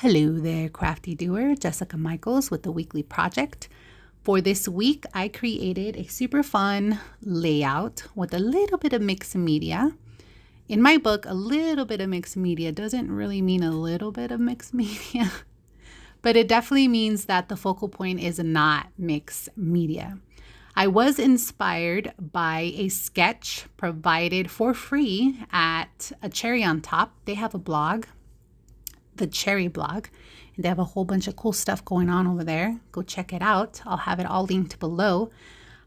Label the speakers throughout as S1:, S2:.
S1: Hello there, crafty doer. Jessica Michaels with the Weekly Project. For this week, I created a super fun layout with a little bit of mixed media. In my book, a little bit of mixed media doesn't really mean a little bit of mixed media, but it definitely means that the focal point is not mixed media. I was inspired by a sketch provided for free at a Cherry on Top. They have a blog, the Cherry blog, and they have a whole bunch of cool stuff going on over there. Go check it out. I'll have it all linked below.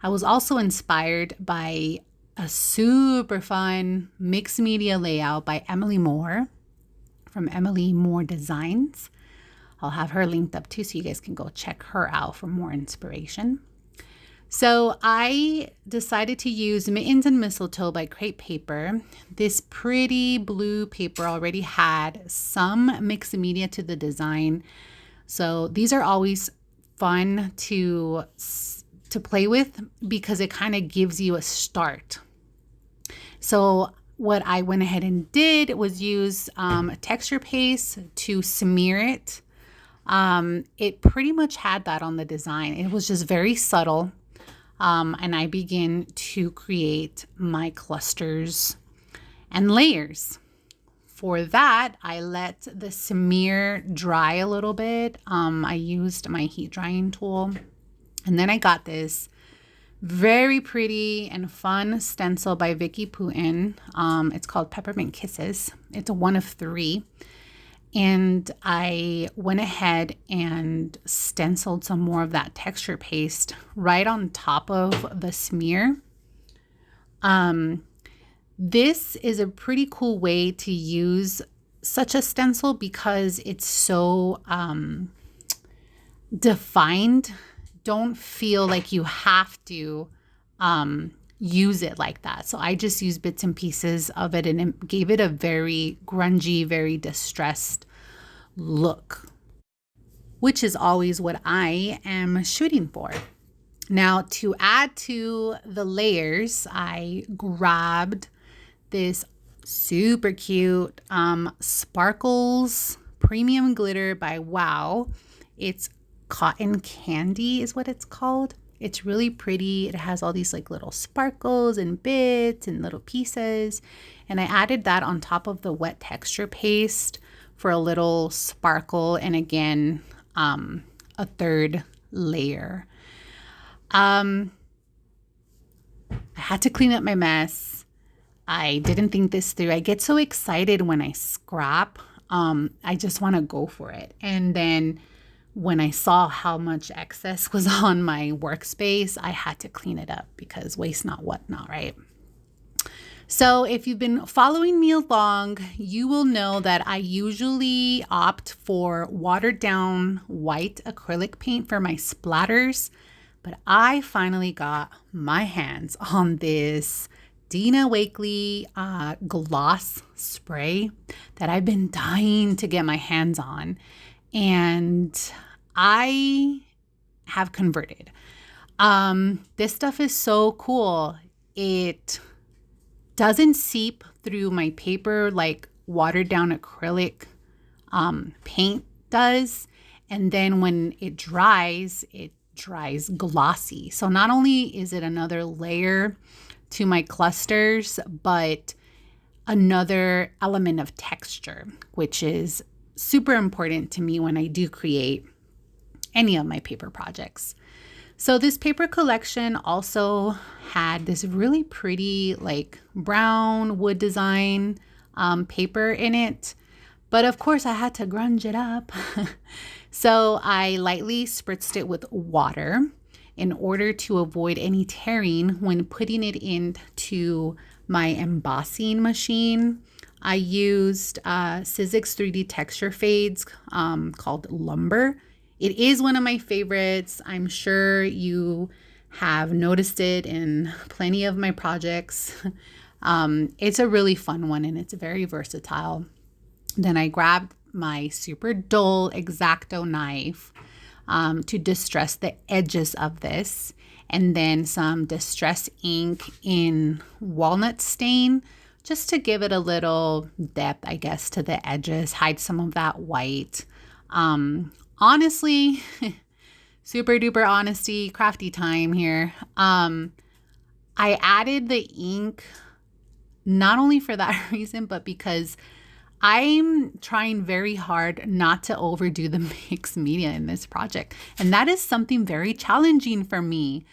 S1: I was also inspired by a super fun mixed media layout by Emily Moore from Emily Moore Designs. I'll have her linked up too, so you guys can go check her out for more inspiration. So I decided to use Mittens and Mistletoe by Crepe Paper. This pretty blue paper already had some mixed media to the design. So these are always fun to play with because it kind of gives you a start. So what I went ahead and did was use a texture paste to smear it. It pretty much had that on the design. It was just very subtle. And I begin to create my clusters and layers. For that, I let the smear dry a little bit. I used my heat drying tool. And then I got this very pretty and fun stencil by Becky Fleck. It's called Peppermint Kisses. It's a 1 of 3. And I went ahead and stenciled some more of that texture paste right on top of the smear. This is a pretty cool way to use such a stencil because it's so defined. Don't feel like you have to use it like that. So I just used bits and pieces of it and it gave it a very grungy, very distressed look, which is always what I am shooting for. Now, to add to the layers, I grabbed this super cute Sparkles Premium Glitter by Wow. It's Cotton Candy is what it's called. It's really pretty. It has all these like little sparkles and bits and little pieces. And I added that on top of the wet texture paste for a little sparkle. And again, a third layer. I had to clean up my mess. I didn't think this through. I get so excited when I scrap. I just want to go for it. And then when I saw how much excess was on my workspace, I had to clean it up because waste not, what not, right? So if you've been following me along, you will know that I usually opt for watered down white acrylic paint for my splatters, but I finally got my hands on this Dina Wakley gloss spray that I've been dying to get my hands on. And I have converted. This stuff is so cool. It doesn't seep through my paper like watered down acrylic paint does. And then when it dries glossy. So not only is it another layer to my clusters, but another element of texture, which is super important to me when I do create any of my paper projects. So this paper collection also had this really pretty like brown wood design paper in it. But of course I had to grunge it up. So I lightly spritzed it with water in order to avoid any tearing when putting it into my embossing machine. I used Sizzix 3D texture fades called Lumber. It is one of my favorites. I'm sure you have noticed it in plenty of my projects. It's a really fun one and it's very versatile. Then I grabbed my super dull X-Acto knife to distress the edges of this, and then some distress ink in walnut stain just to give it a little depth, I guess, to the edges, hide some of that white. Honestly, super duper honesty, crafty time here. I added the ink not only for that reason, but because I'm trying very hard not to overdo the mixed media in this project. And that is something very challenging for me.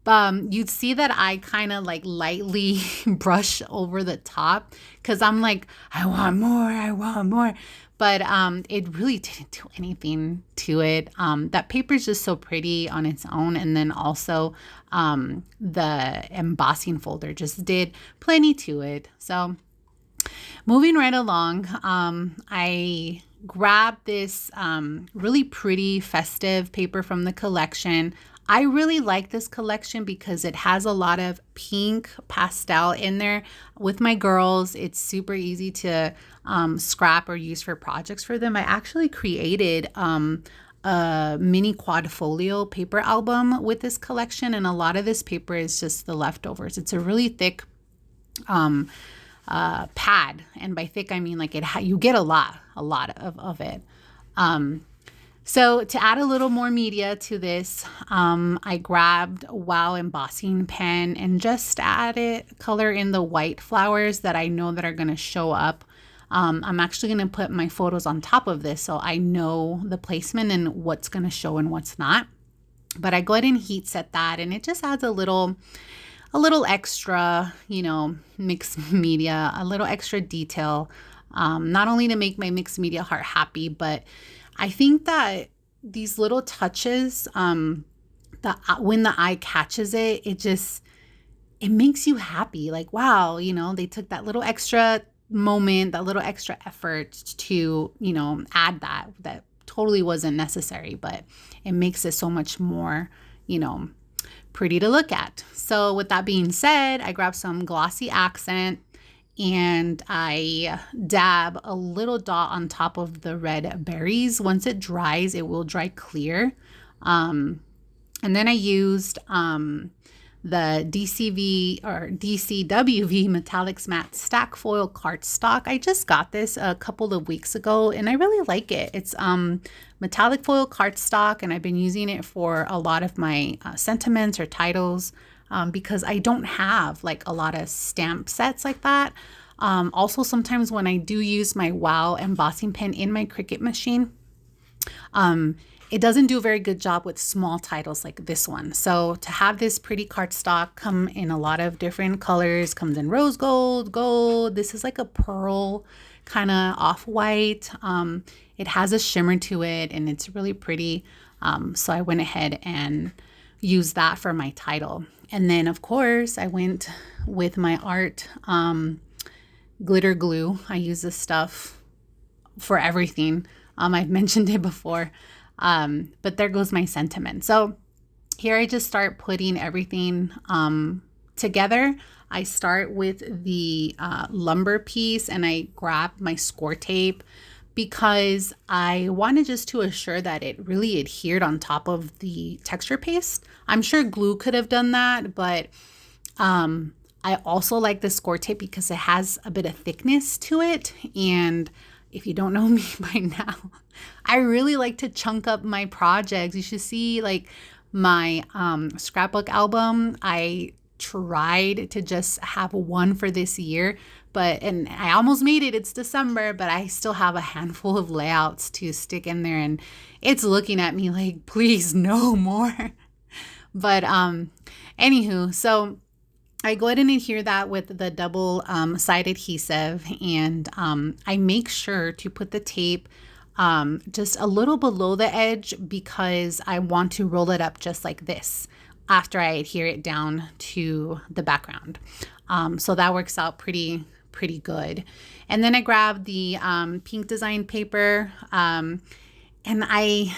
S1: You'd see that I kind of like lightly brush over the top because I'm like, I want more, I want more. But it really didn't do anything to it. That paper is just so pretty on its own. And then also the embossing folder just did plenty to it. So moving right along, I grabbed this really pretty festive paper from the collection. I really like this collection because it has a lot of pink pastel in there. With my girls, it's super easy to scrap or use for projects for them. I actually created a mini quadfolio paper album with this collection, and a lot of this paper is just the leftovers. It's a really thick pad, and by thick I mean like you get a lot of it. So to add a little more media to this, I grabbed a Wow embossing pen and just added color in the white flowers that I know that are going to show up. I'm actually going to put my photos on top of this so I know the placement and what's going to show and what's not. But I go ahead and heat set that, and it just adds a little extra, mixed media, a little extra detail, not only to make my mixed media heart happy, but I think that these little touches, when the eye catches it, it makes you happy. Like, wow, they took that little extra moment, that little extra effort to, add that totally wasn't necessary, but it makes it so much more, pretty to look at. So with that being said, I grabbed some glossy accent and I dab a little dot on top of the red berries. Once it dries, it will dry clear. And then I used the DCV or DCWV Metallics Matte Stack Foil Cardstock. I just got this a couple of weeks ago and I really like it. It's metallic foil cardstock, and I've been using it for a lot of my sentiments or titles because I don't have like a lot of stamp sets like that. Also, sometimes when I do use my Wow embossing pen in my Cricut machine, it doesn't do a very good job with small titles like this one. So to have this pretty cardstock come in a lot of different colors, comes in rose gold. This is like a pearl kind of off-white. It has a shimmer to it and it's really pretty. So I went ahead and used that for my title. And then of course I went with my art glitter glue. I use this stuff for everything. I've mentioned it before. But there goes my sentiment. So here I just start putting everything together. I start with the lumber piece and I grab my score tape because I wanted just to assure that it really adhered on top of the texture paste. I'm sure glue could have done that, but I also like the score tape because it has a bit of thickness to it. And if you don't know me by now, I really like to chunk up my projects. You should see like my scrapbook album. I tried to just have one for this year, and I almost made it. It's December, but I still have a handful of layouts to stick in there, and it's looking at me like, please, no more. But anywho, so I go ahead and adhere that with the double side adhesive, and I make sure to put the tape just a little below the edge because I want to roll it up just like this after I adhere it down to the background. So that works out pretty good. And then I grabbed the pink design paper, and I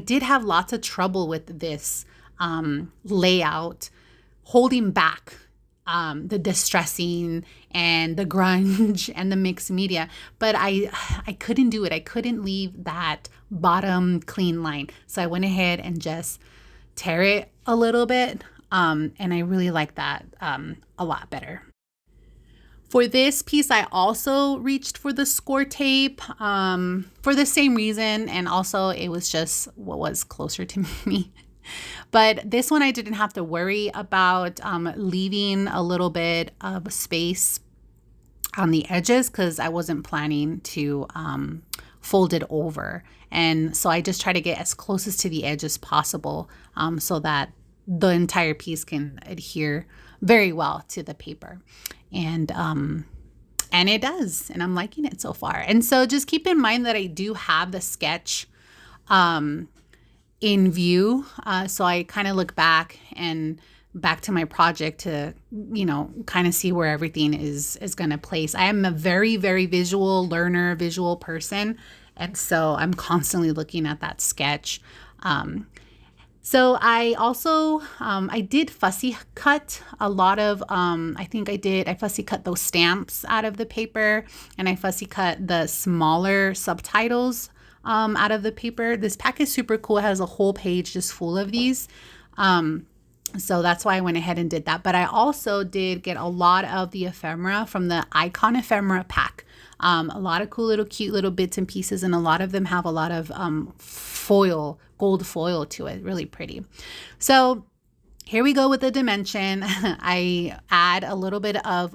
S1: did have lots of trouble with this layout, holding back the distressing and the grunge and the mixed media, but I couldn't do it. I couldn't leave that bottom clean line. So I went ahead and just tear it a little bit, and I really like that a lot better. For this piece, I also reached for the score tape for the same reason, and also it was just what was closer to me. But this one I didn't have to worry about leaving a little bit of space on the edges because I wasn't planning to fold it over. And so I just try to get as close to the edge as possible so that the entire piece can adhere very well to the paper. And it does, and I'm liking it so far. And so just keep in mind that I do have the sketch in view. So I kind of look back to my project to, kind of see where everything is going to place. I am a very, very visual learner, visual person. And so I'm constantly looking at that sketch. So I also, I did fussy cut a lot of, I fussy cut those stamps out of the paper, and I fussy cut the smaller subtitles out of the paper. This pack is super cool. It has a whole page just full of these. So that's why I went ahead and did that. But I also did get a lot of the ephemera from the Icon Ephemera pack. A lot of cool cute little bits and pieces, and a lot of them have a lot of gold foil to it. Really pretty. So here we go with the dimension. I add a little bit of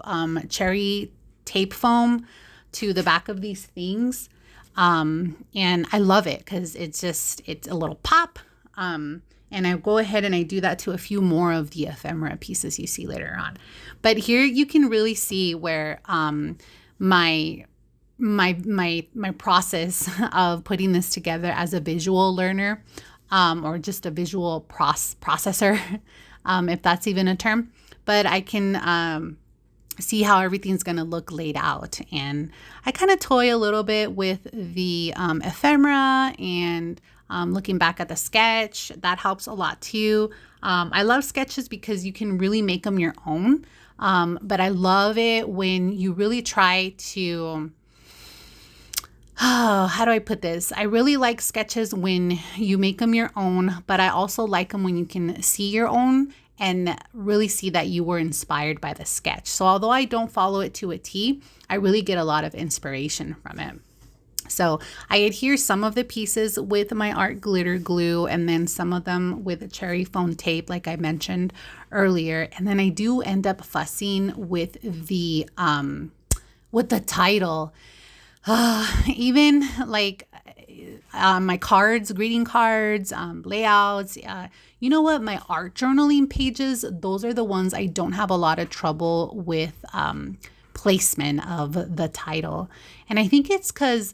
S1: cherry tape foam to the back of these things. And I love it because it's a little pop. And I go ahead and I do that to a few more of the ephemera pieces you see later on. But here you can really see where my process of putting this together as a visual learner or just a visual processor, if that's even a term. But I can see how everything's going to look laid out. And I kind of toy a little bit with the ephemera and looking back at the sketch. That helps a lot too. I love sketches because you can really make them your own. But I love it when you really try to, how do I put this? I really like sketches when you make them your own, but I also like them when you can see your own and really see that you were inspired by the sketch. So although I don't follow it to a T, I really get a lot of inspiration from it. So I adhere some of the pieces with my art glitter glue and then some of them with cherry foam tape, like I mentioned earlier. And then I do end up fussing with the title. Even like my cards, greeting cards, layouts. You know what? My art journaling pages, those are the ones I don't have a lot of trouble with placement of the title. And I think it's because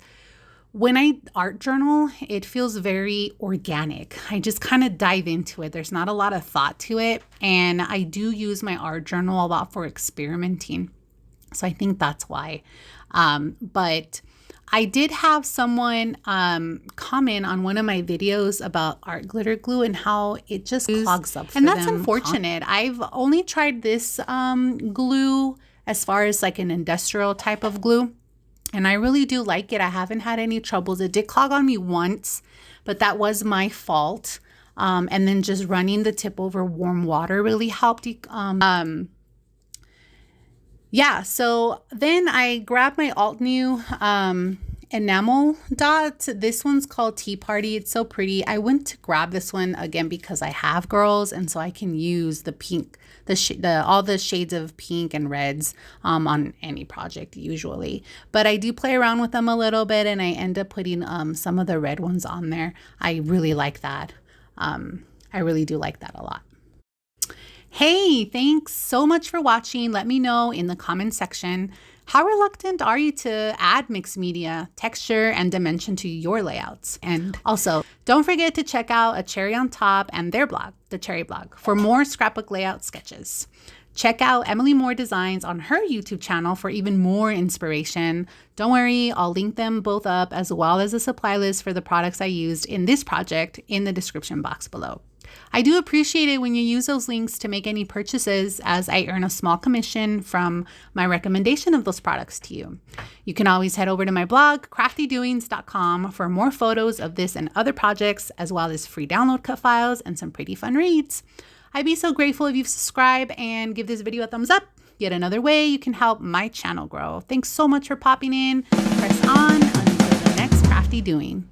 S1: when I art journal, it feels very organic. I just kind of dive into it. There's not a lot of thought to it. And I do use my art journal a lot for experimenting. So I think that's why. But I did have someone comment on one of my videos about art glitter glue and how it just clogs up for them. And that's unfortunate. I've only tried this glue as far as like an industrial type of glue. And I really do like it. I haven't had any troubles. It did clog on me once, but that was my fault. And then just running the tip over warm water really helped. Yeah, so then I grabbed my alt new enamel dot. This one's called Tea Party. It's so pretty. I went to grab this one again because I have girls, and so I can use the pink, all the shades of pink and reds on any project usually. But I do play around with them a little bit, and I end up putting some of the red ones on there. I really like that. I really do like that a lot. Hey, thanks so much for watching. Let me know in the comment section, how reluctant are you to add mixed media, texture, and dimension to your layouts? And also, don't forget to check out A Cherry on Top and their blog, The Cherry Blog, for more scrapbook layout sketches. Check out Emily Moore Designs on her YouTube channel for even more inspiration. Don't worry, I'll link them both up as well as a supply list for the products I used in this project in the description box below. I do appreciate it when you use those links to make any purchases, as I earn a small commission from my recommendation of those products to you. You can always head over to my blog, craftydoings.com, for more photos of this and other projects, as well as free download cut files and some pretty fun reads. I'd be so grateful if you subscribe and give this video a thumbs up. Yet another way you can help my channel grow. Thanks so much for popping in. Press on until the next crafty doing.